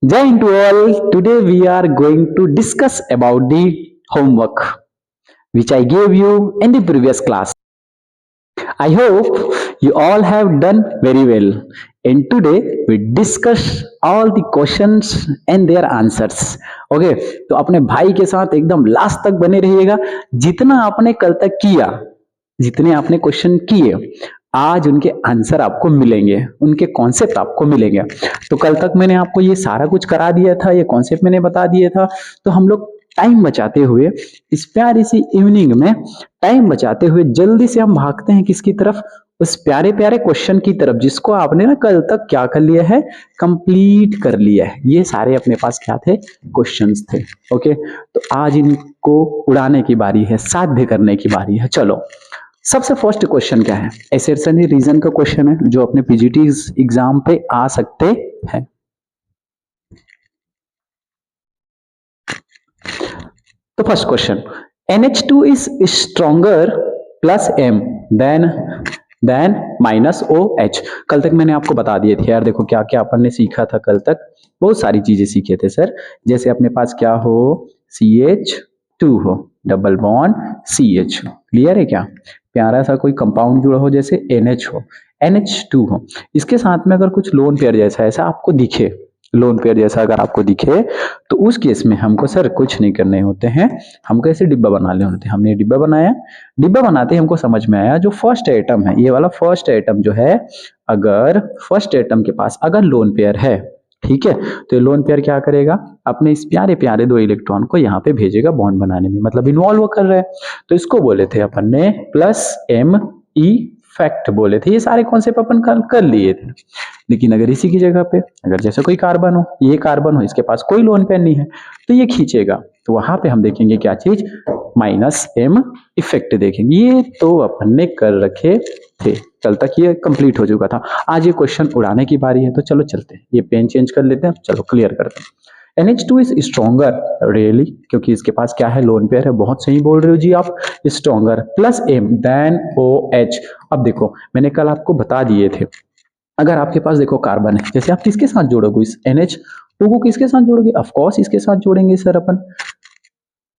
Jai to all. Today we are going to discuss about the homework which I gave you in the previous class. I hope you all have done very well. And today we discuss all the questions and their answers. Okay तो अपने भाई के साथ एकदम last तक बने रहिएगा। जितना आपने कल तक किया, जितने आपने क्वेश्चन किए, आज उनके आंसर आपको मिलेंगे, उनके कॉन्सेप्ट आपको मिलेंगे। तो कल तक मैंने आपको ये सारा कुछ करा दिया था, ये कॉन्सेप्ट मैंने बता दिया था। तो हम लोग टाइम बचाते हुए इस प्यारी सी इवनिंग में टाइम बचाते हुए जल्दी से हम भागते हैं किसकी तरफ? उस प्यारे प्यारे क्वेश्चन की तरफ जिसको आपने ना कल तक क्या कर लिया है, कंप्लीट कर लिया है। ये सारे अपने पास क्या थे? क्वेश्चंस थे। ओके, तो आज इनको उड़ाने की बारी है, साध्य करने की बारी है। चलो, सबसे फर्स्ट क्वेश्चन क्या है? एसेट्स एंड रीजन का क्वेश्चन है जो अपने पीजीटी एग्जाम पे आ सकते हैं। तो first question, NH2 is stronger plus M than minus OH। कल तक मैंने आपको बता दिए थे यार। देखो क्या क्या अपन ने सीखा था कल तक, बहुत सारी चीजें सीखे थे सर। जैसे अपने पास क्या हो, CH2 हो, डबल बॉन्ड CH हो। क्लियर है क्या? प्यारा सा कोई कंपाउंड जुड़ा हो जैसे NH हो, NH2 हो, इसके साथ में अगर कुछ लोन पेयर जैसा ऐसा आपको दिखे, लोन पेयर जैसा अगर आपको दिखे, तो उस केस में हमको सर कुछ नहीं करने होते हैं, हमको ऐसे डिब्बा बना लेने होते हैं। हमने डिब्बा बनाया, डिब्बा बनाते ही हमको समझ में आया जो फर्स्ट एटम है, ये वाला फर्स्ट एटम जो है, अगर फर्स्ट एटम के पास अगर लोन पेयर है, ठीक है, तो ये लोन पेयर क्या करेगा? अपने इस प्यारे प्यारे दो इलेक्ट्रॉन को यहाँ पे भेजेगा बॉन्ड बनाने में, मतलब इन्वॉल्व कर रहा है। तो इसको बोले थे अपन ने प्लस एम ई फैक्ट बोले थे। ये सारे कॉन्सेप्ट अपन कर लिए थे। लेकिन अगर इसी की जगह पे अगर जैसे कोई कार्बन हो, ये कार्बन हो, इसके पास कोई लोन पेयर नहीं है, तो ये खींचेगा, तो वहां पे हम देखेंगे क्या चीज? माइनस एम इफेक्ट देखेंगे। ये तो अपन ने कर रखे थे, कल तक ये कंप्लीट हो चुका था। आज ये क्वेश्चन उड़ाने की बारी है, तो चलो चलते हैं, ये पेन चेंज कर लेते हैं, चलो क्लियर करते हैं। NH2 इज स्ट्रॉन्गर रियली, क्योंकि इसके पास क्या है? लोन पेयर है। बहुत सही बोल रहे हो जी आप, stronger plus M than OH। अब देखो मैंने कल आपको बता दिए थे, अगर आपके पास देखो कार्बन है, जैसे आप किसके साथ जोड़ोगे? इस NH2 को किसके साथ जोड़ोगे? ऑफ कोर्स इसके साथ जोड़ेंगे सर अपन।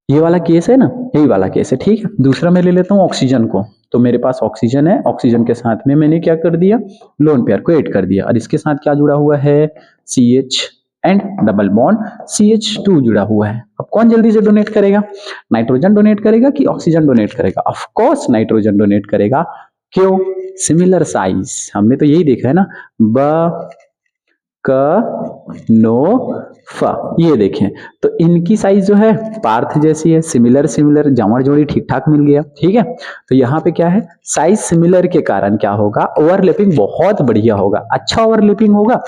ये वाला केस है ना, यही वाला केस है, ठीक है। दूसरा मैं ले लेता हूँ ऑक्सीजन को, तो मेरे पास ऑक्सीजन है, ऑक्सीजन के साथ में मैंने क्या कर दिया? लोन पेयर को ऐड कर दिया। और इसके साथ क्या जुड़ा हुआ है? CH and double bond CH2 जुड़ा हुआ है। अब कौन जल्दी से डोनेट करेगा? नाइट्रोजन डोनेट करेगा कि ऑक्सीजन डोनेट करेगा? ऑफ कोर्स नाइट्रोजन डोनेट करेगा। क्यों? सिमिलर साइज, हमने तो यही देखा है ना, ब क नो फ, ये देखें, तो इनकी साइज जो है पार्थ जैसी है, सिमिलर सिमिलर, जमड़ जोड़ी ठीक ठाक मिल गया, ठीक है। तो यहाँ पे क्या है? साइज सिमिलर के कारण क्या होगा? ओवरलैपिंग बहुत बढ़िया होगा, अच्छा ओवरलैपिंग होगा,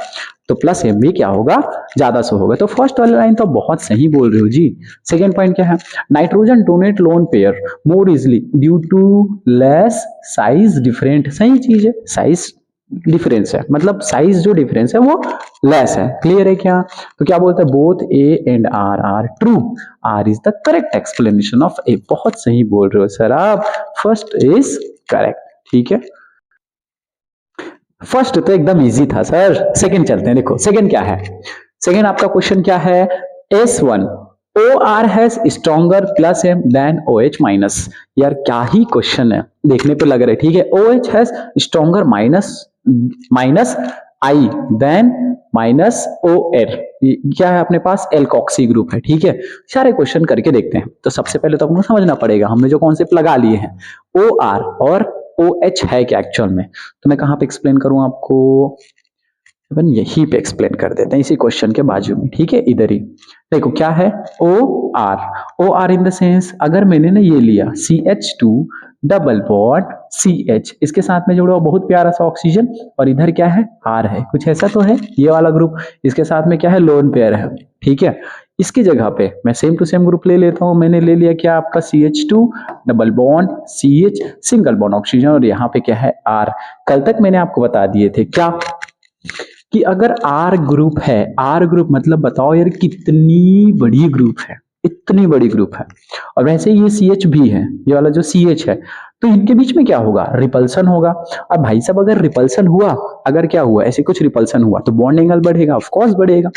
तो प्लस एम भी क्या होगा? ज्यादा से होगा। तो फर्स्ट वाली लाइन तो बहुत सही बोल रहे हो जी। सेकेंड पॉइंट क्या है? Nitrogen donate lone pair more easily due to less size different. सही चीज है, साइज डिफरेंस है, मतलब साइज जो डिफरेंस है वो लेस है। क्लियर है क्या? तो क्या बोलते हैं? Both A and R are true, R is the correct explanation of A. बहुत सही बोल रहे हो सर आप, फर्स्ट इज करेक्ट, ठीक है। फर्स्ट तो एकदम इजी था सर, सेकंड चलते हैं। देखो सेकंड क्या है? सेकंड आपका क्वेश्चन क्या है? S1 OR has stronger plus M than OH minus. यार क्या ही क्वेश्चन है, देखने पे लग रहा है, ठीक है। OH has stronger minus I than minus OR। क्या है अपने पास? एल्कोक्सी ग्रुप है, ठीक है। सारे क्वेश्चन करके देखते हैं। तो सबसे पहले तो आपको समझना पड़ेगा, हमने जो कॉन्सेप्ट लगा लिए हैं, OR और OH है क्या एक्चुअल में। तो मैं कहां पे एक्सप्लेन करूं आपको? अपन यहीं पे एक्सप्लेन कर देते हैं, इसी क्वेश्चन के बाजू में, ठीक है, इधर ही। देखो क्या है? OR इन द सेंस, अगर मैंने ना ये लिया CH2 डबल बॉन्ड CH, इसके साथ में जुड़ा बहुत प्यारा सा ऑक्सीजन, और इधर क्या है? R है, कुछ ऐसा तो है ये वाला ग्रुप। इसके साथ में क्या है? लोन पेयर है, ठीक है। इसकी जगह पे मैं सेम टू सेम ग्रुप ले लेता हूं। मैंने ले लिया क्या? आपका CH2 double bond CH single bond oxygen, और यहाँ पे क्या है? R। कल तक मैंने आपको बता दिए थे क्या कि अगर R ग्रुप है, R ग्रुप मतलब बताओ यार कितनी बड़ी ग्रुप है, इतनी बड़ी ग्रुप है। और वैसे ये CH भी है, ये वाला जो CH है, तो इनके बीच में क्या होगा, रिपल्सन होगा। अब भाई साहब अगर रिपल्सन हुआ, अगर क्या हुआ, ऐसे कुछ रिपल्सन हुआ तो बॉन्ड एंगल बढ़ेगा, ऑफ कोर्स बढ़ेगा।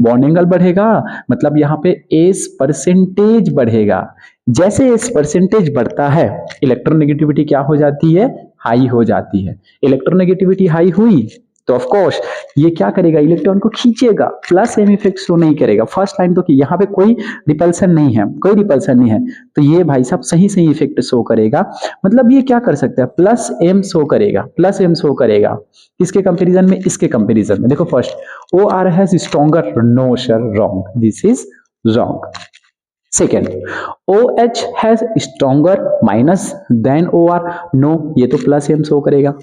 बॉन्ड एंगल बढ़ेगा मतलब यहाँ पे एस परसेंटेज बढ़ेगा। जैसे एस परसेंटेज बढ़ता है, इलेक्ट्रोनेगेटिविटी क्या हो जाती है, हाई हो जाती है। इलेक्ट्रोनेगेटिविटी हाई हुई तो ऑफ कोर्स ये क्या करेगा, इलेक्ट्रॉन को खींचेगा, प्लस एम इफेक्ट शो नहीं करेगा। फर्स्ट लाइन तो कि यहाँ पे कोई रिपल्सन नहीं है, कोई रिपल्सन नहीं है, तो ये भाई साहब सही सही इफेक्ट शो करेगा। मतलब ये क्या कर सकता है, प्लस एम शो करेगा, प्लस एम शो करेगा। किसके कंपैरिजन में, इसके कंपैरिजन में। देखो first O R has stronger, no sir wrong, this is wrong. Second, OH has stronger minus than OR, no, ये तो प्लस एम शो करेगा।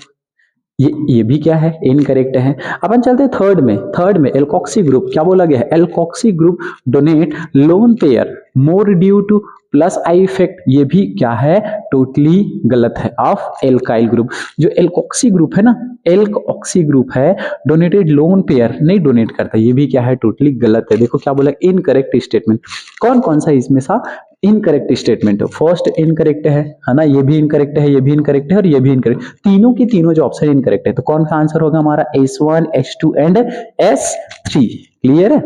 ये भी क्या है, इनकरेक्ट है। अपन चलते हैं थर्ड में एल्कोक्सी ग्रुप, क्या बोला गया है, alkoxy group donate lone pair more due two plus I effect, ये भी क्या है, टोटली गलत है, ऑफ एल्काइल ग्रुप। जो एल्कोक्सी ग्रुप है ना, एल्कोक्सी ग्रुप है, डोनेटेड लोन पेयर नहीं डोनेट करता, ये भी क्या है, टोटली गलत है। देखो क्या बोला, इनकरेक्ट स्टेटमेंट। कौन कौन सा इसमें सा इनकरेक्ट स्टेटमेंट है, फर्स्ट इनकरेक्ट है ना, ये भी इनकरेक्ट है, ये भी इनकरेक्ट है और ये भी इनकरेक्ट, तीनों की तीनों जो ऑप्शन इनकरेक्ट है। तो कौन सा आंसर होगा हमारा, S1 S2 and S3। Clear है,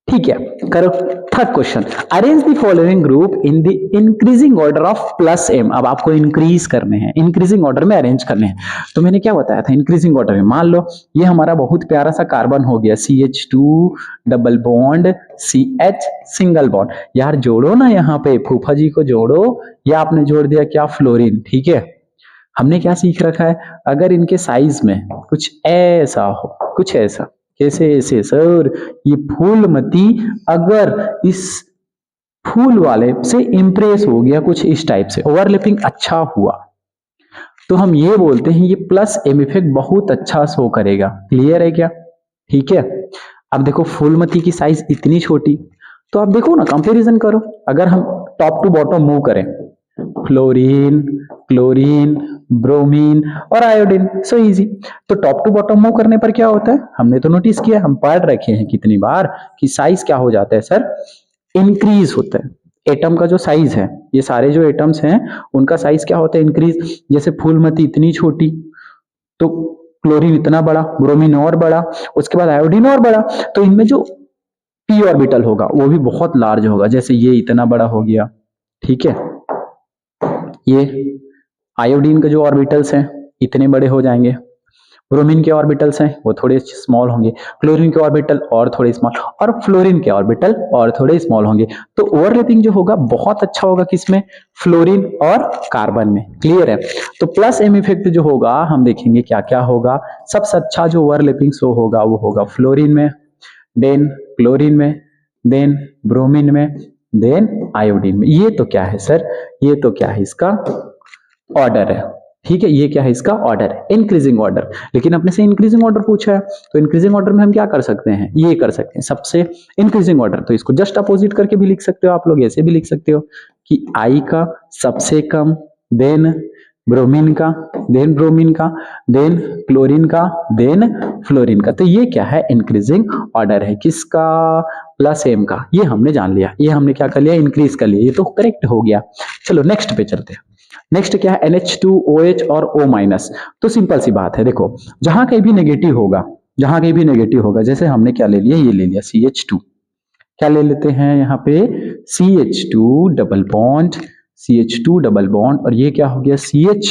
ठीक है। करो third question, arrange the following group in the increasing order of plus M. अब आपको इंक्रीज करने हैं, इंक्रीजिंग ऑर्डर में अरेंज करने हैं। तो मैंने क्या बताया था, इंक्रीजिंग ऑर्डर में मान लो ये हमारा बहुत प्यारा सा कार्बन हो गया, CH2 double bond CH single bond. यार जोड़ो ना, यहाँ पे फूफा जी को जोड़ो, या आपने जोड़ दिया क्या, फ्लोरीन। ठीक है, हमने क्या सीख रखा है, अगर इनके साइज में कुछ ऐसा हो, कुछ ऐसा, कैसे ऐसे सर, ये फूलमती अगर इस फूल वाले से इंप्रेस हो गया कुछ इस टाइप से, ओवरलैपिंग अच्छा हुआ, तो हम ये बोलते हैं ये प्लस एम इफेक्ट बहुत अच्छा शो करेगा। क्लियर है क्या, ठीक है। अब देखो फूलमती की साइज इतनी छोटी, तो आप देखो ना, कंपैरिजन करो, अगर हम टॉप टू बॉटम मूव करें, फ्लोरीन, क्लोरीन, ब्रोमीन और आयोडीन, सो इजी। तो टॉप टू बॉटम मूव करने पर क्या होता है, हमने तो नोटिस किया, हम पढ़ रखे हैं कितनी बार कि साइज क्या हो जाता है सर, इंक्रीज होता है। एटम का जो साइज है, ये सारे जो एटम्स हैं उनका साइज क्या होता है, इंक्रीज। जैसे फूलमती इतनी छोटी, तो क्लोरीन इतना बड़ा, ब्रोमीन और बड़ा, उसके बाद आयोडीन और बड़ा, तो इनमें जो पी ऑर्बिटल होगा वो भी बहुत लार्ज होगा। जैसे ये इतना बड़ा हो गया, ठीक है, ये आयोडीन के जो ऑर्बिटल्स हैं इतने बड़े हो जाएंगे, ब्रोमीन के ऑर्बिटल्स हैं वो थोड़े स्मॉल होंगे, क्लोरीन के ऑर्बिटल और थोड़े स्मॉल, और फ्लोरीन के ऑर्बिटल और थोड़े स्मॉल होंगे। तो ओवरलैपिंग जो होगा बहुत अच्छा होगा, किसमें, फ्लोरीन और कार्बन में। क्लियर है। तो प्लस एम इफेक्ट जो होगा हम देखेंगे क्या क्या होगा। सबसे अच्छा जो ओवरलैपिंग शो होगा वो होगा फ्लोरीन में, देन क्लोरीन में, देन ब्रोमीन में, देन आयोडीन में। ये तो क्या है सर, ये तो क्या है, इसका ऑर्डर है। ठीक है, ये क्या है, इसका ऑर्डर है, इंक्रीजिंग ऑर्डर। लेकिन अपने से इंक्रीजिंग ऑर्डर पूछा है, तो इंक्रीजिंग ऑर्डर में हम क्या कर सकते हैं, ये कर सकते हैं सबसे इंक्रीजिंग ऑर्डर। तो इसको जस्ट अपोजिट करके भी लिख सकते हो आप लोग, ऐसे भी लिख सकते हो कि आई का सबसे कम, देन ब्रोमीन का, देन ब्रोमीन का, देन क्लोरीन का, देन फ्लोरीन का। तो ये क्या है, इंक्रीजिंग ऑर्डर है, किसका, प्लस एम का। ये हमने जान लिया, ये हमने क्या कर लिया, इंक्रीज कर लिया, ये तो करेक्ट हो गया। चलो नेक्स्ट पे चलते हैं। नेक्स्ट क्या है, NH2OH और O-। तो सिंपल सी बात है, देखो जहां कहीं भी नेगेटिव होगा, जहां कहीं भी नेगेटिव होगा, जैसे हमने क्या ले लिया, ये ले लिया CH2, क्या ले लेते हैं यहाँ पे, CH2 double bond, CH2 double bond, और ये क्या हो गया, CH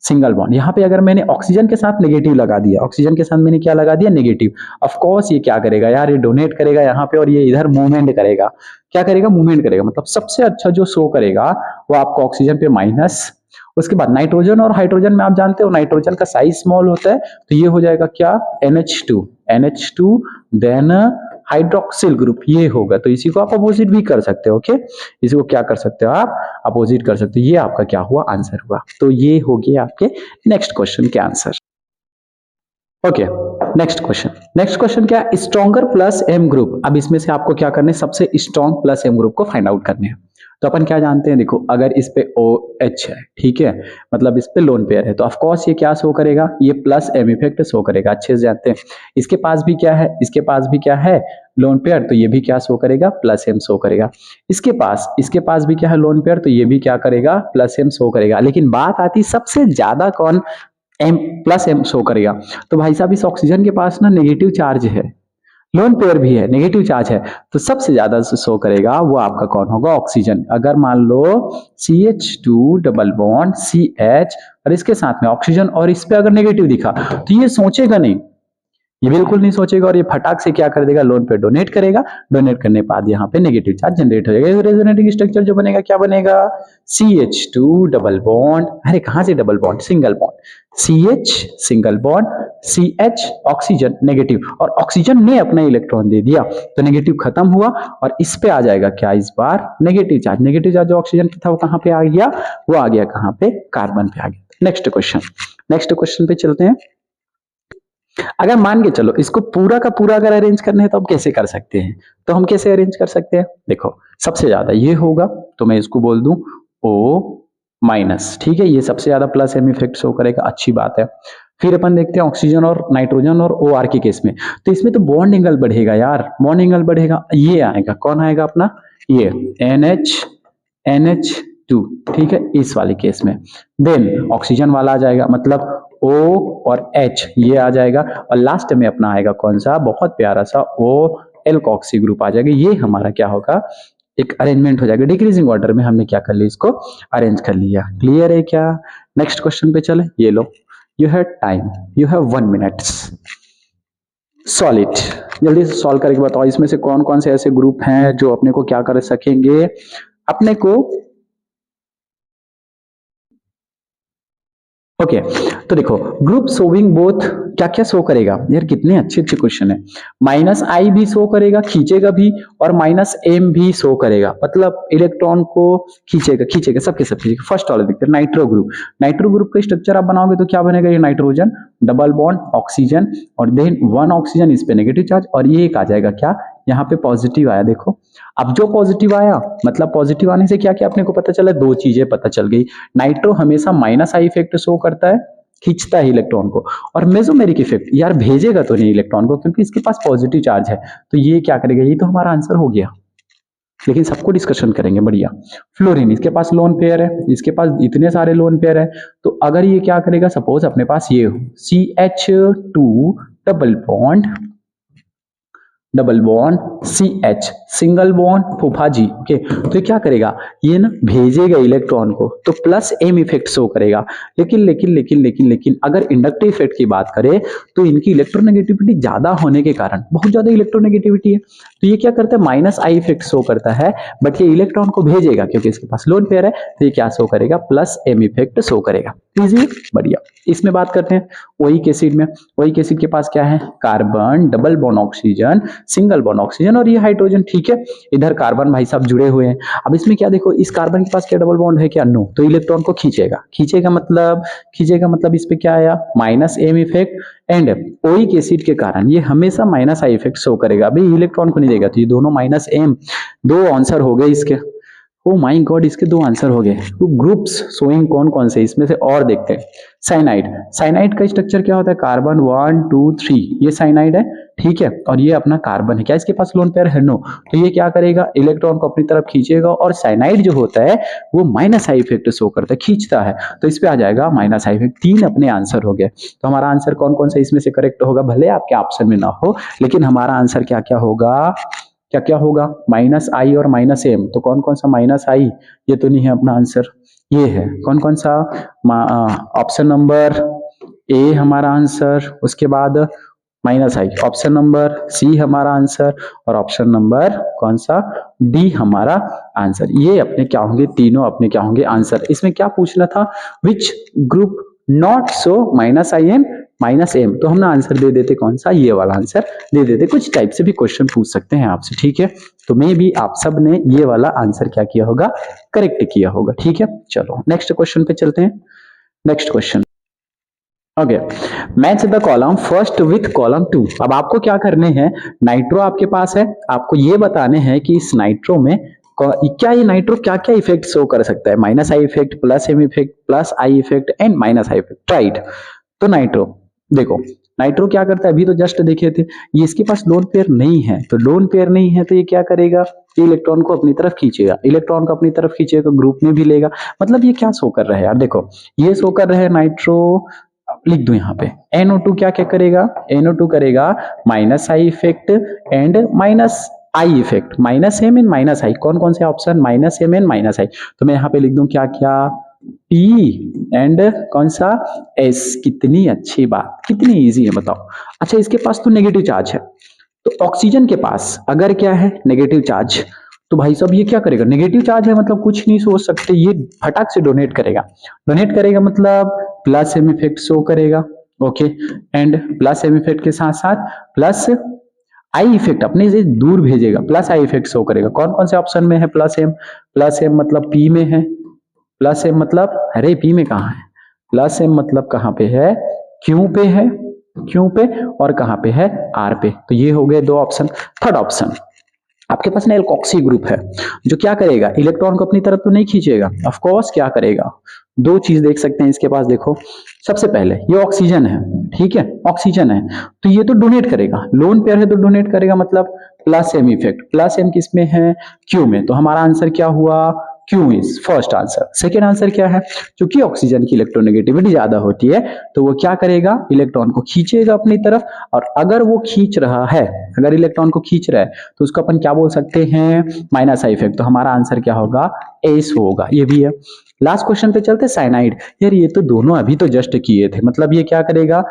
सिंगल बॉन्ड। यहाँ पे अगर मैंने ऑक्सीजन के साथ नेगेटिव लगा दिया, ऑक्सीजन के साथ मैंने क्या लगा दिया, नेगेटिव, ऑफ कोर्स ये क्या करेगा यार, ये डोनेट करेगा यहाँ पे, और ये इधर मूवमेंट करेगा। क्या करेगा, मूवमेंट करेगा। मतलब सबसे अच्छा जो शो करेगा वो आपको ऑक्सीजन पे माइनस, उसके बाद नाइट्रोजन और हाइड्रोजन में आप जानते हो नाइट्रोजन का साइज स्मॉल होता है, तो ये हो जाएगा क्या, NH2, देन हाइड्रोक्सिल ग्रुप, ये होगा। तो इसी को आप अपोजिट भी कर सकते हो। ओके, इसी को क्या कर सकते हो आप, अपोजिट कर सकते हो। ये आपका क्या हुआ, आंसर हुआ। तो ये हो गया आपके नेक्स्ट क्वेश्चन के आंसर। ओके, नेक्स्ट क्वेश्चन क्या है, स्ट्रॉन्गर प्लस एम ग्रुप। अब इसमें से आपको क्या करना है, सबसे स्ट्रॉन्ग प्लस एम ग्रुप को फाइंड आउट करने हैं। तो अपन क्या जानते हैं, देखो अगर इस पे OH है, ठीक है, मतलब इस पे लोन पेयर है, तो ऑफ कोर्स ये क्या शो करेगा, ये प्लस M इफेक्ट शो करेगा, अच्छे से जानते हैं। इसके पास भी क्या है, इसके पास भी क्या है, लोन पेयर, तो ये भी क्या शो करेगा, प्लस M शो करेगा। इसके पास भी क्या है, लोन पेयर, तो ये भी क्या करेगा, प्लस M शो करेगा। लेकिन बात आती सबसे ज्यादा कौन M शो करेगा, तो भाई साहब इस ऑक्सीजन के पास ना नेगेटिव चार्ज है, लोन पेयर भी है, नेगेटिव चार्ज है, तो सबसे ज्यादा शो करेगा वो आपका कौन होगा, ऑक्सीजन। अगर मान लो CH2 डबल बॉन्ड CH और इसके साथ में ऑक्सीजन और इस पे अगर नेगेटिव दिखा, तो ये सोचेगा नहीं, ये बिल्कुल नहीं सोचेगा, और ये फटाक से क्या कर देगा, लोन पे डोनेट करेगा। डोनेट करने के बाद यहाँ पे नेगेटिव चार्ज जनरेट हो जाएगा। रेजोनेटिंग स्ट्रक्चर जो बनेगा क्या बनेगा, CH2 डबल बॉन्ड, अरे कहां से double bond, single bond, CH single bond CH oxygen negative, और ऑक्सीजन ने अपना इलेक्ट्रॉन दे दिया तो नेगेटिव खत्म हुआ, और इस पे आ जाएगा क्या, इस बार नेगेटिव चार्ज। नेगेटिव चार्ज जो ऑक्सीजन पे था वो कहां पे आ गया, वो आ गया कहां पे, कार्बन पे आ गया। नेक्स्ट क्वेश्चन पे चलते हैं। अगर मान के चलो इसको पूरा का पूरा अगर अरेंज करना है तो हम कैसे कर सकते हैं, तो हम कैसे अरेंज कर सकते हैं, देखो सबसे ज्यादा ये होगा तो मैं इसको बोल दूं O-, ठीक है, ये सबसे ज्यादा प्लस M इफेक्ट शो करेगा, अच्छी बात है। फिर अपन देखते हैं ऑक्सीजन और नाइट्रोजन और OR के केस में, तो इसमें तो बॉन्ड एंगल बढ़ेगा यार, बॉन्ड एंगल बढ़ेगा, ये आएगा, कौन आएगा अपना, ये NH2, ठीक है, इस वाले केस में। देन ऑक्सीजन वाला आ जाएगा, मतलब O और H ये आ जाएगा, और लास्ट में अपना आएगा कौन सा, बहुत प्यारा सा OL-कॉक्सी ग्रुप आ जाएगा। ये हमारा क्या होगा, एक अरेंजमेंट हो जाएगा, डिक्रीजिंग ऑर्डर में हमने क्या कर लिया, इसको अरेंज कर लिया। क्लियर है क्या, नेक्स्ट क्वेश्चन पे चले। ये लो, you have time, you have 1 minute, solve it, जल्दी से सॉल्व करके बताओ इसमें से कौन कौन से ऐसे ग्रुप हैं जो अपने को क्या कर सकेंगे, अपने को। ओके तो देखो ग्रुप शोविंग बोथ क्या क्या शो करेगा यार, कितने अच्छे अच्छे क्वेश्चन है। -I भी शो करेगा, खींचेगा भी, और -M भी शो करेगा, मतलब इलेक्ट्रॉन को खींचेगा सबके सब खींचेगा। फर्स्ट वाले देखते हैं, नाइट्रो ग्रुप का स्ट्रक्चर आप बनाओगे तो क्या बनेगा, ये नाइट्रोजन डबल बॉन्ड ऑक्सीजन, और देन 1 ऑक्सीजन, इस पे नेगेटिव चार्ज, और ये एक आ जाएगा क्या, यहाँ पे पॉजिटिव आया, देखो अब जो पॉजिटिव आया, मतलब पॉजिटिव आने से क्या क्या अपने को पता चला, दो चीजें पता चल गई। नाइट्रो हमेशा -I इफेक्ट शो करता है, खींचता है इलेक्ट्रॉन को, और मेसोमेरिक इफेक्ट यार भेजेगा तो नहीं इलेक्ट्रॉन को, क्योंकि इसके पास पॉजिटिव चार्ज है, तो ये क्या करेगा, ये तो हमारा आंसर हो गया। लेकिन सबको डिस्कशन करेंगे, बढ़िया। फ्लोरीन, इसके पास लोन पेयर है, इसके पास इतने सारे लोन पेयर है, तो अगर ये क्या करेगा, सपोज अपने पास ये हो CH2 double bond CH single bond फूफाजी, ओके, तो ये क्या करेगा, ये ना भेजेगा इलेक्ट्रॉन को, तो प्लस M इफेक्ट शो करेगा। लेकिन अगर इंडक्टिव इफेक्ट की बात करें तो इनकी इलेक्ट्रोनेगेटिविटी ज्यादा होने के कारण, बहुत ज्यादा इलेक्ट्रोनेगेटिविटी है, तो ये क्या करता है, -I इफेक्ट शो करता है, बट ये इलेक्ट्रॉन को भेजेगा क्योंकि इसके पास लोन पेयर है, तो ये क्या शो करेगा, प्लस M इफेक्ट शो करेगा। इजी, बढ़िया। इसमें बात करते हैं ओइक एसिड में। ओइक एसिड के पास क्या है, carbon double bond oxygen single bond oxygen, और ये हाइड्रोजन, ठीक है, इधर कार्बन भाई साहब जुड़े हुए हैं। अब इसमें क्या देखो, इस कार्बन के पास क्या डबल बॉन्ड है क्या, नो, तो इलेक्ट्रॉन को खींचेगा मतलब इस पे क्या आया, -M effect, and oic acid के कारण ये हमेशा -I इफेक्ट शो करेगा, अभी इलेक्ट्रॉन को नहीं देगा, तो ये दोनों -M, दो आंसर हो गए इसके। ओ माय गॉड, इसके दो आंसर हो गए। तो ग्रुप्स शोइंग कौन कौन से इसमें से, और देखते हैं। साइनाइड का स्ट्रक्चर क्या होता है, कार्बन 1 2 3, ये साइनाइड है, ठीक है, और ये अपना कार्बन है, क्या इसके पास लोन पेयर है, नो, तो ये क्या करेगा, इलेक्ट्रॉन को अपनी तरफ खींचेगा, और साइनाइड जो होता है वो -I इफेक्ट शो करता है, खींचता है, तो इस पे आ जाएगा -I इफेक्ट। 3 अपने आंसर हो गए, तो हमारा आंसर कौन कौन सा इसमें से करेक्ट होगा, भले आपके ऑप्शन में ना हो, लेकिन हमारा आंसर क्या क्या होगा, -I और -M, तो कौन कौन सा -I, ये तो नहीं है अपना आंसर, ये है कौन कौन सा, ऑप्शन नंबर ए हमारा आंसर, उसके बाद -I, ऑप्शन नंबर सी हमारा आंसर, और ऑप्शन नंबर कौन सा, डी हमारा आंसर। ये अपने क्या होंगे, तीनों अपने क्या होंगे आंसर। इसमें क्या पूछना था, which group not so -I and -M, तो हम ना आंसर दे देते कौन सा, ये वाला आंसर दे देते। कुछ टाइप से भी क्वेश्चन पूछ सकते हैं आपसे, ठीक है, तो मे भी आप सब ने ये वाला आंसर क्या किया होगा, करेक्ट किया होगा, ठीक है। चलो नेक्स्ट क्वेश्चन पे चलते हैं। Next question, okay, match the column first with column 2। अब आपको क्या करने हैं, नाइट्रो आपके पास है, आपको ये बताने हैं कि इस नाइट्रो में क्या ये नाइट्रो क्या क्या इफेक्ट शो कर सकता है? Minus I effect, plus M effect, plus I effect and minus I effect, right. तो नाइट्रो देखो, नाइट्रो क्या करता है, अभी तो जस्ट देखे थे, ये इसके पास लोन पेयर नहीं है, तो लोन पेयर नहीं है तो ये क्या करेगा, ये इलेक्ट्रॉन को अपनी तरफ खींचेगा, इलेक्ट्रॉन को अपनी तरफ खींचेगा, ग्रुप में भी लेगा। मतलब ये क्या शो कर रहा है यार, देखो ये शो कर रहा है नाइट्रो, लिख दो यहाँ पे NO2 क्या क्या करेगा, NO2 करेगा minus I effect and minus I effect, minus M and minus I, कौन कौन से option, minus M and minus I. तो मैं यहाँ पे लिख दूं क्या क्या, P एंड कौन सा S। कितनी अच्छी बात, कितनी इजी है बताओ। अच्छा इसके पास तो नेगेटिव चार्ज है, तो ऑक्सीजन के पास अगर क्या है नेगेटिव चार्ज, तो भाई साहब ये क्या करेगा, नेगेटिव चार्ज है मतलब कुछ नहीं सोच सकते, ये फटाक से डोनेट करेगा। डोनेट करेगा मतलब प्लस एम इफेक्ट शो करेगा, okay. And plus M effect के साथ साथ प्लस आई इफेक्ट अपने से दूर भेजेगा, प्लस आई इफेक्ट शो करेगा। कौन कौन से ऑप्शन में है प्लस एम, प्लस एम मतलब पी में है, प्लस एम मतलब अरे पी में कहाँ है, प्लस एम मतलब कहाँ पे है, क्यू पे है, क्यू पे, और कहाँ पे है आर पे। तो ये हो गए दो ऑप्शन। थर्ड ऑप्शन आपके पास ना एल्कोक्सी ग्रुप है, जो क्या करेगा, इलेक्ट्रॉन को अपनी तरफ तो नहीं खींचेगा, ऑफ कोर्स क्या करेगा, दो चीज देख सकते हैं इसके पास, देखो सबसे पहले ये ऑक्सीजन है, ठीक है ऑक्सीजन है, तो ये तो डोनेट करेगा, लोन पेयर है तो डोनेट करेगा, मतलब plus M effect, plus M किस में है, क्यू में। तो हमारा आंसर क्या हुआ, Q is first answer. Second answer क्या है, क्योंकि ऑक्सीजन की इलेक्ट्रोनेगेटिविटी ज्यादा होती है तो वो क्या करेगा, इलेक्ट्रॉन को खींचेगा अपनी तरफ, और अगर वो खींच रहा है, अगर इलेक्ट्रॉन को खींच रहा है तो उसको अपन क्या बोल सकते हैं, माइनस आई इफेक्ट। तो हमारा आंसर क्या होगा, एस होगा, ये भी है। लास्ट क्वेश्चन पे चलते, साइनाइड। यार ये तो दोनों अभी तो जस्ट किए थे, मतलब ये क्या करेगा,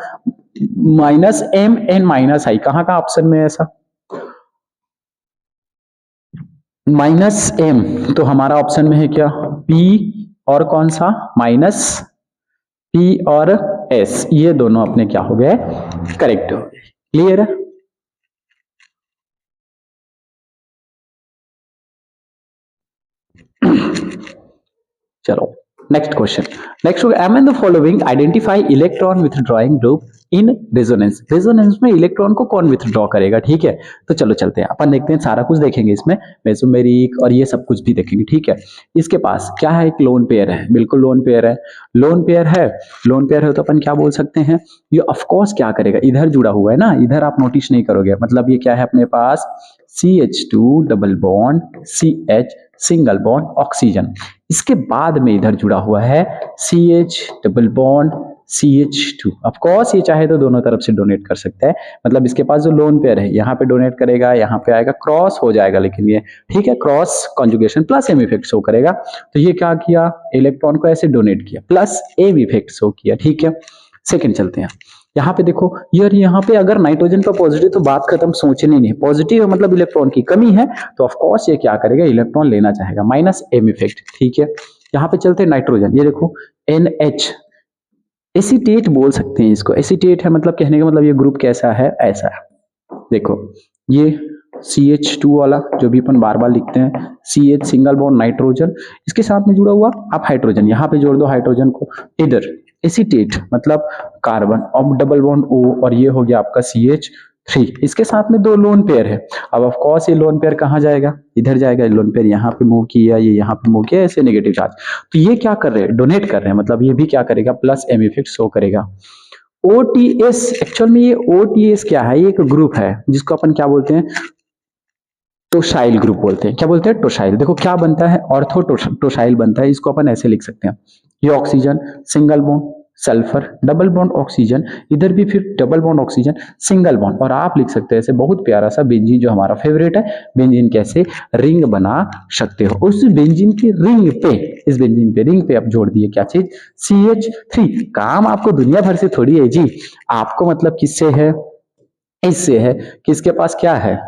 माइनस एम एंड माइनस आई, कहाँ का ऑप्शन में ऐसा, माइनस एम, तो हमारा ऑप्शन में है क्या, P और कौन सा माइनस, P और S, ये दोनों अपने क्या हो गए, करेक्ट हो गए। क्लियर है। चलो next question, next among the following identify electron withdrawing group in resonance. Resonance में इलेक्ट्रॉन को कौन विथड्रॉ करेगा, ठीक है। तो चलो चलते हैं, अपन देखते हैं, सारा कुछ देखेंगे इसमें, मेसोमेरिक और ये सब कुछ भी देखेंगे, ठीक है। इसके पास क्या है, एक लोन पेयर है, बिल्कुल लोन पेयर है, लोन पेयर है, लोन पेयर है तो अपन क्या बोल सकते हैं, ये ऑफकोर्स क्या करेगा, इधर जुड़ा हुआ है ना, इधर आप नोटिस नहीं करोगे, मतलब ये क्या है अपने पास, CH2 double bond CH single bond oxygen, इसके बाद में इधर जुड़ा हुआ है CH double bond CH2। Of course ये चाहे तो दोनों तरफ से डोनेट कर सकता है, मतलब इसके पास जो लोन पेयर है यहाँ पे डोनेट करेगा, यहाँ पे आएगा, क्रॉस हो जाएगा, लेकिन ये ठीक है, cross conjugation plus M effect show करेगा। तो ये क्या किया, इलेक्ट्रॉन को ऐसे डोनेट किया, प्लस एम इफेक्ट शो किया, ठीक है। सेकेंड चलते हैं, यहाँ पे देखो यार, यहाँ पे अगर नाइट्रोजन का पॉजिटिव तो बात खत्म, सोचनी नहीं, पॉजिटिव है मतलब इलेक्ट्रॉन की कमी है, तो ऑफ कोर्स ये क्या करेगा, इलेक्ट्रॉन लेना चाहेगा, माइनस एम इफेक्ट, ठीक है। यहाँ पे चलते हैं नाइट्रोजन, ये देखो NH, एसीटेट बोल सकते हैं इसको, एसीटेट है, मतलब कहने का मतलब ये ग्रुप कैसा है, ऐसा है, देखो ये CH2 वाला जो भी अपन बार बार लिखते हैं, CH सिंगल बॉन्ड नाइट्रोजन, इसके साथ में जुड़ा हुआ आप हाइड्रोजन, यहाँ पे जोड़ दो हाइड्रोजन को, इधर एसीटेट मतलब कार्बन और डबल बॉन्ड O, और ये हो गया आपका CH3, इसके साथ में दो लोन पेयर है। अब ऑफ कोर्स ये लोन पेयर कहाँ जाएगा, इधर जाएगा, लोन पेयर यहाँ पे मूव किया, ये यहाँ पे मूव किया, ऐसे नेगेटिव चार्ज, तो ये क्या कर रहे हैं, डोनेट कर रहे हैं, मतलब ये भी क्या करेगा, प्लस एम इफेक्ट शो करेगा। OTS, एक्चुअल में ये OTS क्या है, ये एक ग्रुप है जिसको अपन क्या बोलते हैं, टोसाइल ग्रुप बोलते हैं, क्या बोलते हैं, टोसाइल। देखो क्या बनता है, ऑर्थो टोसाइल बनता है, इसको अपन ऐसे लिख सकते हैं, ये oxygen single bond sulphur double bond oxygen, इधर भी फिर double bond oxygen single bond, और आप लिख सकते हैं ऐसे बहुत प्यारा सा बेंजीन, जो हमारा फेवरेट है, बेंजीन कैसे रिंग बना सकते हो, उस बेंजीन की रिंग पे, इस बेंजीन पे रिंग पे आप जोड़ दिए क्या चीज, CH3। काम आपको दुनिया भर से थोड़ी है जी, आपको मतलब किससे है, इससे है, किसके पास क्या है,